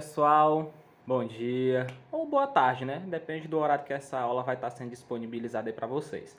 Pessoal, bom dia ou boa tarde, né? Depende do horário que essa aula vai estar sendo disponibilizada aí para vocês.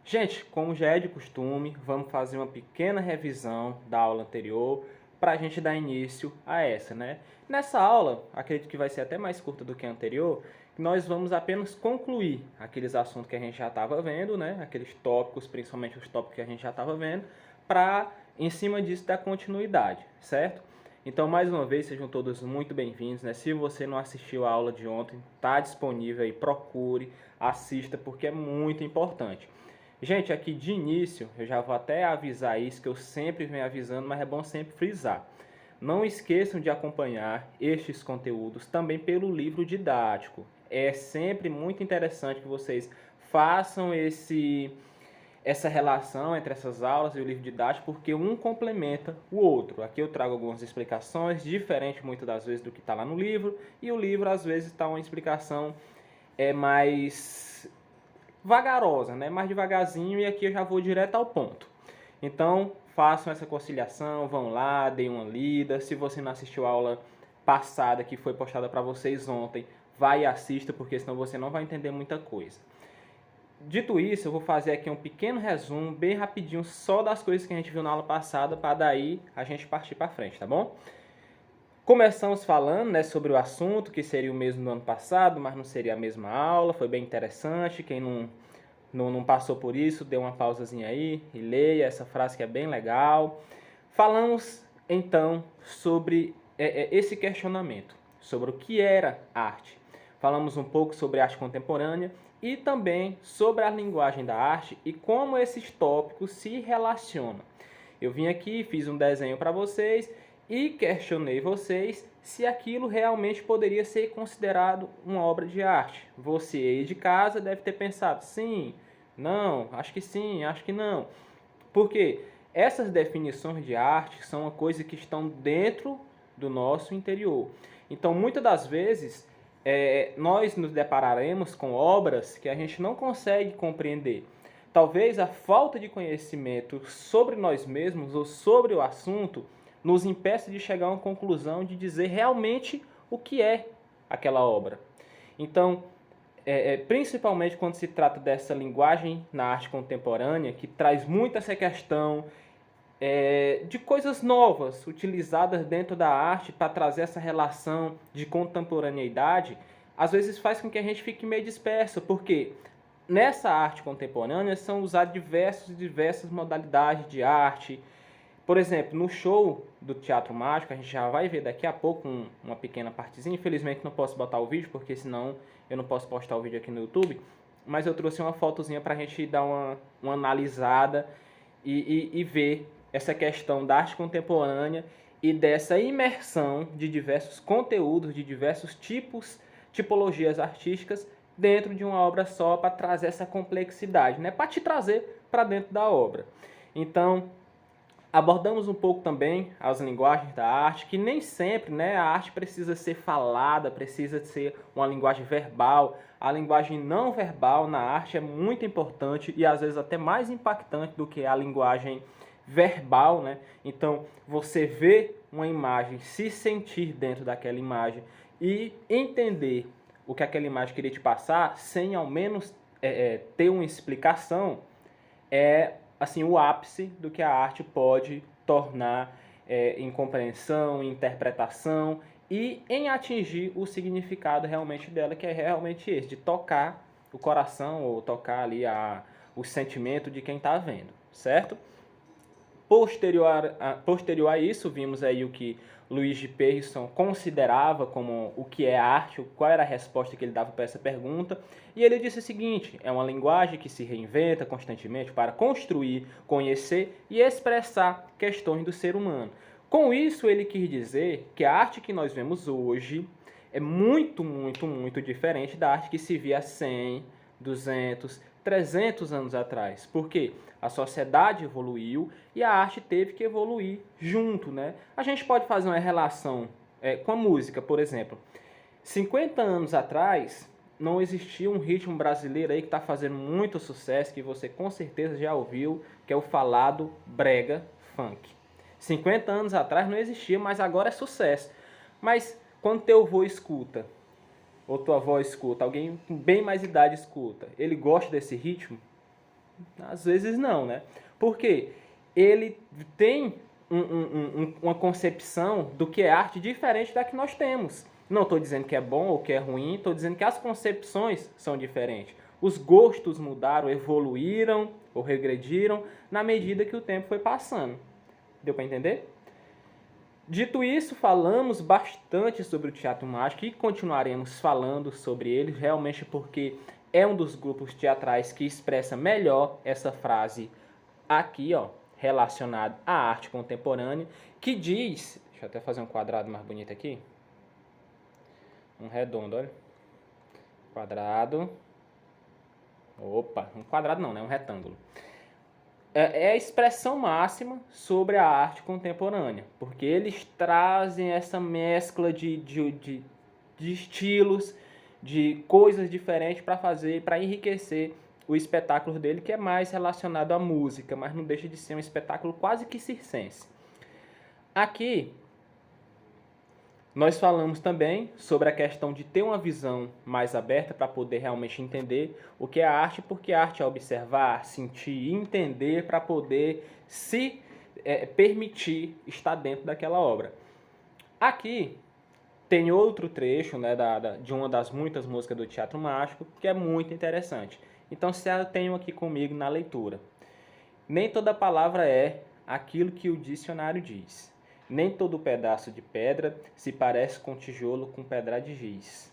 Gente, como já é de costume, vamos fazer uma pequena revisão da aula anterior para a gente dar início a essa, né? Nessa aula, acredito que vai ser até mais curta do que a anterior, nós vamos apenas concluir aqueles assuntos que a gente já estava vendo, né? Aqueles tópicos, principalmente os tópicos que a gente já estava vendo, para, em cima disso, dar continuidade, certo? Então, mais uma vez, sejam todos muito bem-vindos, né? Se você não assistiu a aula de ontem, está disponível aí, procure, assista, porque é muito importante. Gente, aqui de início, eu já vou até avisar isso, que eu sempre venho avisando, mas é bom sempre frisar. Não esqueçam de acompanhar estes conteúdos também pelo livro didático. É sempre muito interessante que vocês façam essa relação entre essas aulas e o livro didático, porque um complementa o outro. Aqui eu trago algumas explicações, diferentes muitas das vezes do que está lá no livro, e o livro às vezes está uma explicação mais vagarosa, né? Mais devagarzinho, e aqui eu já vou direto ao ponto. Então, façam essa conciliação, vão lá, deem uma lida. Se você não assistiu a aula passada que foi postada para vocês ontem, vai e assista, porque senão você não vai entender muita coisa. Dito isso, eu vou fazer aqui um pequeno resumo, bem rapidinho, só das coisas que a gente viu na aula passada, para daí a gente partir para frente, tá bom? Começamos falando, né, sobre o assunto, que seria o mesmo do ano passado, mas não seria a mesma aula, foi bem interessante. Quem não passou por isso, dê uma pausazinha aí e leia essa frase que é bem legal. Falamos, então, sobre esse questionamento, sobre o que era arte. Falamos um pouco sobre arte contemporânea e também sobre a linguagem da arte e como esses tópicos se relacionam. Eu vim aqui, fiz um desenho para vocês e questionei vocês se aquilo realmente poderia ser considerado uma obra de arte. Você aí de casa deve ter pensado, sim, não, acho que sim, acho que não. Por quê? Essas definições de arte são uma coisa que estão dentro do nosso interior. Então, muitas das vezes, nós nos depararemos com obras que a gente não consegue compreender. Talvez a falta de conhecimento sobre nós mesmos ou sobre o assunto nos impeça de chegar a uma conclusão de dizer realmente o que é aquela obra. Então, principalmente quando se trata dessa linguagem na arte contemporânea, que traz muito essa questão de coisas novas utilizadas dentro da arte para trazer essa relação de contemporaneidade, às vezes faz com que a gente fique meio disperso, porque nessa arte contemporânea são usadas diversas modalidades de arte. Por exemplo, no show do Teatro Mágico, a gente já vai ver daqui a pouco uma pequena partezinha. Infelizmente não posso botar o vídeo, porque senão eu não posso postar o vídeo aqui no YouTube. Mas eu trouxe uma fotozinha para a gente dar uma analisada e ver essa questão da arte contemporânea e dessa imersão de diversos conteúdos, de diversos tipologias artísticas dentro de uma obra só, para trazer essa complexidade, né? Para te trazer para dentro da obra. Então, abordamos um pouco também as linguagens da arte, que nem sempre, né, a arte precisa ser falada, precisa ser uma linguagem verbal. A linguagem não verbal na arte é muito importante e às vezes até mais impactante do que a linguagem verbal, né? Então, você vê uma imagem, se sentir dentro daquela imagem e entender o que aquela imagem queria te passar, sem ao menos ter uma explicação, é assim o ápice do que a arte pode tornar em compreensão, em interpretação e em atingir o significado realmente dela, que é realmente esse, de tocar o coração ou tocar ali o sentimento de quem está vendo, certo? Posterior a isso, vimos aí o que Luigi Pearson considerava como o que é arte, qual era a resposta que ele dava para essa pergunta, e ele disse o seguinte: é uma linguagem que se reinventa constantemente para construir, conhecer e expressar questões do ser humano. Com isso, ele quis dizer que a arte que nós vemos hoje é muito, muito, muito diferente da arte que se via há 100, 200, 300 anos atrás. Por quê? A sociedade evoluiu e a arte teve que evoluir junto, né? A gente pode fazer uma relação com a música, por exemplo. 50 anos atrás, não existia um ritmo brasileiro aí que está fazendo muito sucesso, que você com certeza já ouviu, que é o falado brega funk. 50 anos atrás não existia, mas agora é sucesso. Mas Quando teu avô escuta, ou tua avó escuta, alguém com bem mais idade escuta, ele gosta desse ritmo? Às vezes não, né? Porque ele tem uma concepção do que é arte diferente da que nós temos. Não estou dizendo que é bom ou que é ruim, estou dizendo que as concepções são diferentes. Os gostos mudaram, evoluíram ou regrediram na medida que o tempo foi passando. Deu para entender? Dito isso, falamos bastante sobre o teatro mágico e continuaremos falando sobre ele, realmente porque é um dos grupos teatrais que expressa melhor essa frase aqui, ó, relacionada à arte contemporânea, que diz, deixa eu até fazer um quadrado mais bonito aqui, um redondo, olha, quadrado, opa, um quadrado não, né, um retângulo. É a expressão máxima sobre a arte contemporânea, porque eles trazem essa mescla de estilos, de coisas diferentes para fazer, para enriquecer o espetáculo dele, que é mais relacionado à música, mas não deixa de ser um espetáculo quase que circense. Aqui, nós falamos também sobre a questão de ter uma visão mais aberta para poder realmente entender o que é arte, porque a arte é observar, sentir, entender para poder se permitir estar dentro daquela obra. Aqui tem outro trecho, né, de uma das muitas músicas do Teatro Mágico, que é muito interessante. Então, se eu tenho aqui comigo na leitura. Nem toda palavra é aquilo que o dicionário diz. Nem todo pedaço de pedra se parece com tijolo com pedra de giz.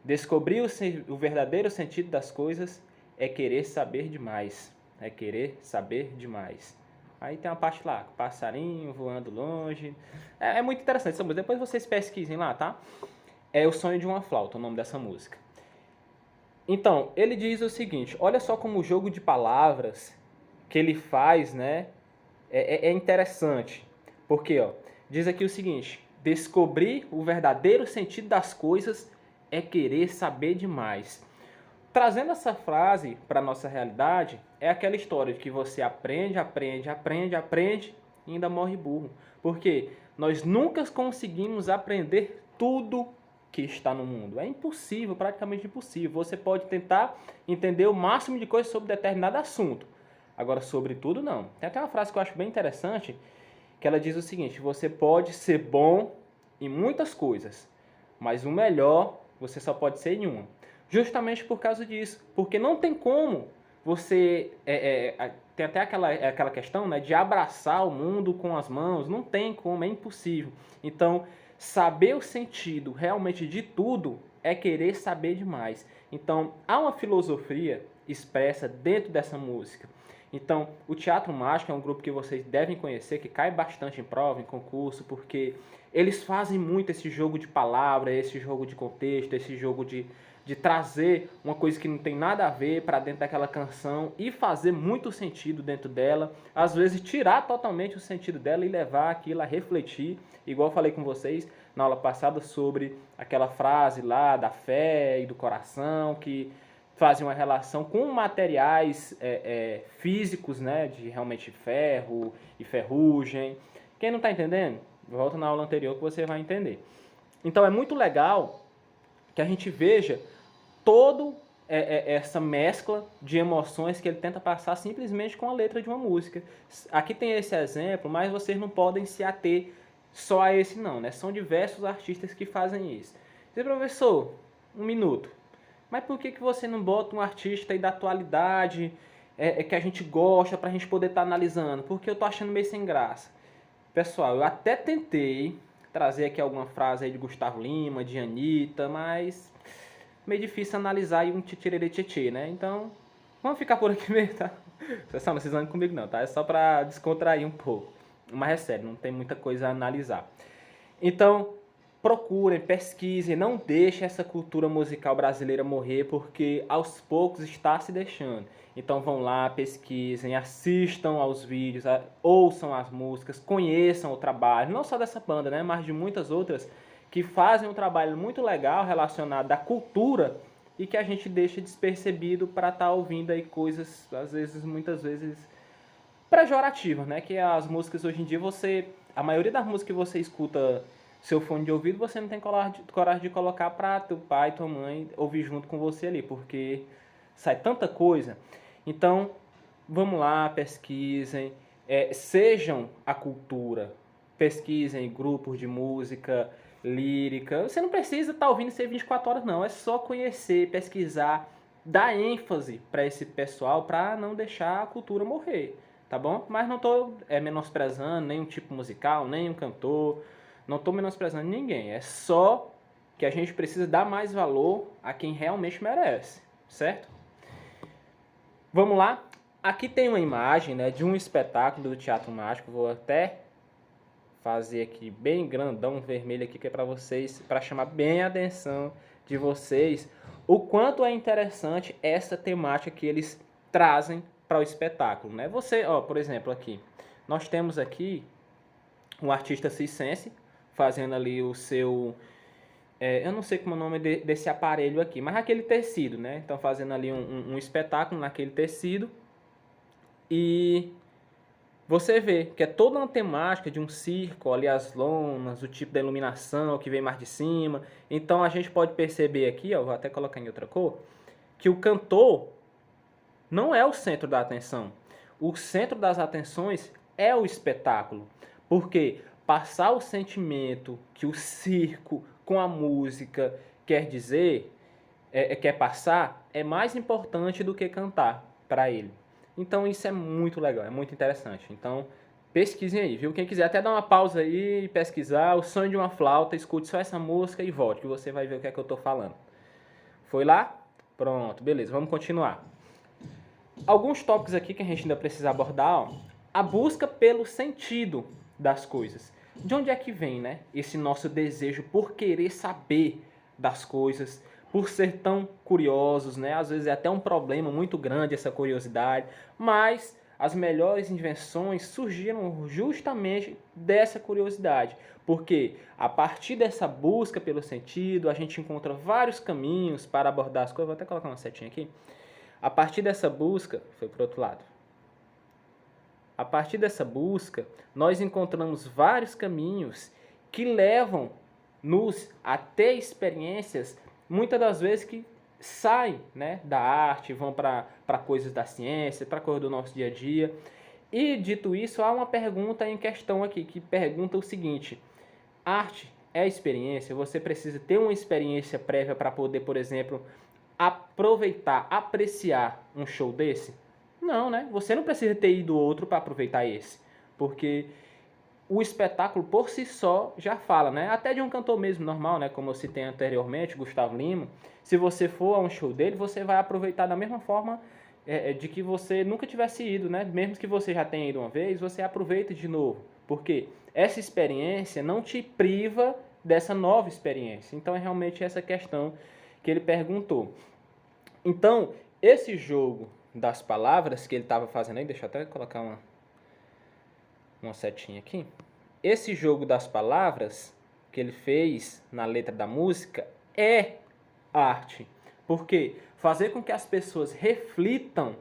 Descobrir o verdadeiro sentido das coisas é querer saber demais. É querer saber demais. Aí tem uma parte lá, passarinho voando longe. É muito interessante essa música. Depois vocês pesquisem lá, tá? É O Sonho de uma Flauta, o nome dessa música. Então, ele diz o seguinte, olha só como o jogo de palavras que ele faz, né, é interessante. Porque, ó, diz aqui o seguinte, descobrir o verdadeiro sentido das coisas é querer saber demais. Trazendo essa frase para a nossa realidade, é aquela história de que você aprende e ainda morre burro. Porque nós nunca conseguimos aprender tudo que está no mundo. É impossível, praticamente impossível. Você pode tentar entender o máximo de coisas sobre determinado assunto. Agora, sobre tudo, não. Tem até uma frase que eu acho bem interessante, que ela diz o seguinte, você pode ser bom em muitas coisas, mas o melhor você só pode ser em uma. Justamente por causa disso. Porque não tem como você... tem até aquela questão, né, de abraçar o mundo com as mãos. Não tem como, é impossível. Então, saber o sentido realmente de tudo é querer saber demais. Então, há uma filosofia expressa dentro dessa música. Então, o Teatro Mágico é um grupo que vocês devem conhecer, que cai bastante em prova, em concurso, porque eles fazem muito esse jogo de palavra, esse jogo de contexto, esse jogo de trazer uma coisa que não tem nada a ver para dentro daquela canção e fazer muito sentido dentro dela. Às vezes, tirar totalmente o sentido dela e levar aquilo a refletir, igual eu falei com vocês na aula passada sobre aquela frase lá da fé e do coração, que fazem uma relação com materiais físicos, né, de realmente ferro e ferrugem. Quem não está entendendo, volta na aula anterior que você vai entender. Então é muito legal que a gente veja todo essa mescla de emoções que ele tenta passar simplesmente com a letra de uma música. Aqui tem esse exemplo, mas vocês não podem se ater só a esse não, né? São diversos artistas que fazem isso. Diz, professor, um minuto. Mas por que você não bota um artista aí da atualidade, que a gente gosta, pra gente poder estar analisando? Porque eu tô achando meio sem graça. Pessoal, eu até tentei trazer aqui alguma frase aí de Gustavo Lima, de Anitta, mas meio difícil analisar aí um tchê, né? Então, vamos ficar por aqui mesmo, tá? Pessoal, não se zangem comigo não, tá? É só pra descontrair um pouco. Mas é sério, não tem muita coisa a analisar. Então, procurem, pesquisem, não deixem essa cultura musical brasileira morrer, porque aos poucos está se deixando. Então vão lá, pesquisem, assistam aos vídeos, ouçam as músicas, conheçam o trabalho, não só dessa banda, né, mas de muitas outras que fazem um trabalho muito legal relacionado à cultura e que a gente deixa despercebido para estar ouvindo aí coisas, às vezes, muitas vezes, pejorativas, né? Que as músicas hoje em dia a maioria das músicas que você escuta seu fone de ouvido, você não tem coragem de colocar para teu pai, tua mãe ouvir junto com você ali, porque sai tanta coisa. Então, vamos lá, pesquisem, sejam a cultura, pesquisem grupos de música lírica. Você não precisa estar ouvindo isso aí 24 horas, não. É só conhecer, pesquisar, dar ênfase para esse pessoal para não deixar a cultura morrer, tá bom? Mas não estou menosprezando nenhum tipo musical, nenhum cantor, não estou menosprezando ninguém. É só que a gente precisa dar mais valor a quem realmente merece, certo? Vamos lá? Aqui tem uma imagem, né, de um espetáculo do Teatro Mágico. Vou até fazer aqui bem grandão, vermelho aqui, que é para vocês, para chamar bem a atenção de vocês, o quanto é interessante essa temática que eles trazem para o espetáculo, né? Você, ó, por exemplo, aqui, nós temos aqui um artista circense fazendo ali o seu, eu não sei como é o nome desse aparelho aqui, mas aquele tecido, né? Então fazendo ali um espetáculo naquele tecido e você vê que é toda uma temática de um circo, ali as lonas, o tipo da iluminação que vem mais de cima. Então a gente pode perceber aqui, ó, vou até colocar em outra cor, que o cantor não é o centro da atenção. O centro das atenções é o espetáculo. Porque passar o sentimento que o circo com a música quer dizer, quer passar, é mais importante do que cantar para ele. Então isso é muito legal, é muito interessante. Então pesquisem aí, viu? Quem quiser até dar uma pausa aí e pesquisar O Sonho de uma Flauta, escute só essa música e volte, que você vai ver o que é que eu tô falando. Foi lá? Pronto, beleza, vamos continuar. Alguns tópicos aqui que a gente ainda precisa abordar, ó. A busca pelo sentido das coisas. De onde é que vem, né? Esse nosso desejo por querer saber das coisas, por ser tão curiosos, né? Às vezes é até um problema muito grande essa curiosidade, mas as melhores invenções surgiram justamente dessa curiosidade, porque a partir dessa busca pelo sentido, a gente encontra vários caminhos para abordar as coisas. Vou até colocar uma setinha aqui. A partir dessa busca, foi para o outro lado. A partir dessa busca, nós encontramos vários caminhos que levam-nos a ter experiências, muitas das vezes que saem, né, da arte, vão para coisas da ciência, para coisas do nosso dia a dia. E, dito isso, há uma pergunta em questão aqui, que pergunta o seguinte: arte é experiência? Você precisa ter uma experiência prévia para poder, por exemplo, aproveitar, apreciar um show desse? Não, né? Você não precisa ter ido outro para aproveitar esse, porque o espetáculo por si só já fala, né? Até de um cantor mesmo normal, né? Como eu citei anteriormente, Gustavo Lima. Se você for a um show dele, você vai aproveitar da mesma forma de que você nunca tivesse ido, né? Mesmo que você já tenha ido uma vez, você aproveita de novo, porque essa experiência não te priva dessa nova experiência. Então é realmente essa questão que ele perguntou. Então, esse jogo das palavras que ele estava fazendo aí, deixa eu até colocar uma setinha aqui. Esse jogo das palavras que ele fez na letra da música é arte. Porque fazer com que as pessoas reflitam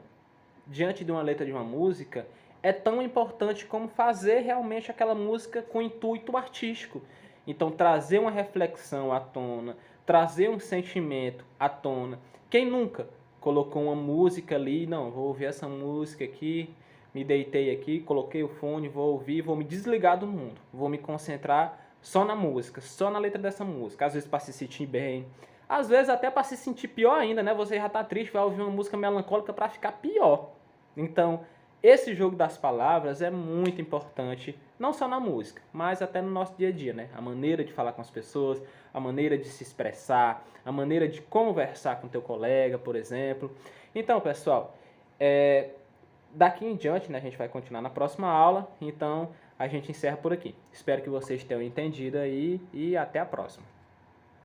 diante de uma letra de uma música é tão importante como fazer realmente aquela música com intuito artístico. Então, trazer uma reflexão à tona, trazer um sentimento à tona. Quem nunca colocou uma música ali, não, vou ouvir essa música aqui, me deitei aqui, coloquei o fone, vou ouvir, vou me desligar do mundo, vou me concentrar só na música, só na letra dessa música, às vezes para se sentir bem, às vezes até para se sentir pior ainda, né? Você já está triste, vai ouvir uma música melancólica para ficar pior. Então, esse jogo das palavras é muito importante, não só na música, mas até no nosso dia a dia, né? A maneira de falar com as pessoas, a maneira de se expressar, a maneira de conversar com teu colega, por exemplo. Então, pessoal, daqui em diante, né, a gente vai continuar na próxima aula, então a gente encerra por aqui. Espero que vocês tenham entendido aí e até a próxima.